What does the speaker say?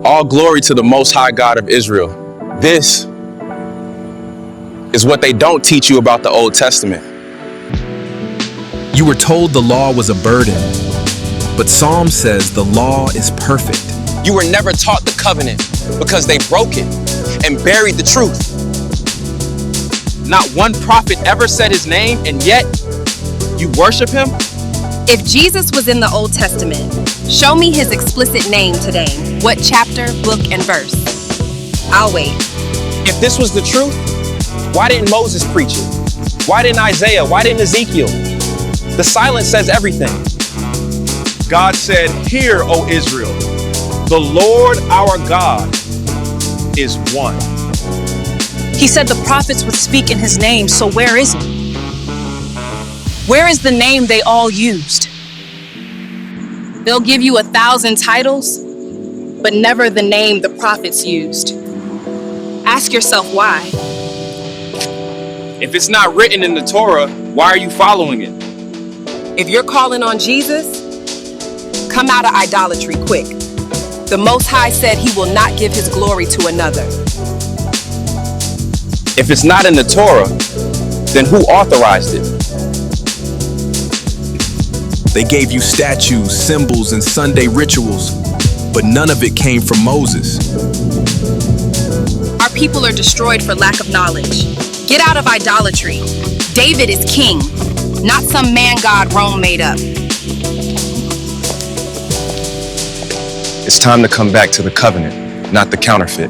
All glory to the Most High God of Israel. This is what they don't teach you about the Old Testament. You were told the law was a burden, but Psalm says the law is perfect. You were never taught the covenant because they broke it and buried the truth. Not one prophet ever said his name, and yet you worship him? If Jesus was in the Old Testament, show me his explicit name today. What chapter, book, and verse? I'll wait. If this was the truth, why didn't Moses preach it? Why didn't Isaiah? Why didn't Ezekiel? The silence says everything. God said, "Hear, O Israel, the Lord our God is one." He said the prophets would speak in his name, so where is it? Where is the name they all used? They'll give you 1,000 titles, but never the name the prophets used. Ask yourself why. If it's not written in the Torah, why are you following it? If you're calling on Jesus, come out of idolatry quick. The Most High said he will not give his glory to another. If it's not in the Torah, then who authorized it? They gave you statues, symbols, and Sunday rituals, but none of it came from Moses. Our people are destroyed for lack of knowledge. Get out of idolatry. David is king, not some man god Rome made up. It's time to come back to the covenant, not the counterfeit.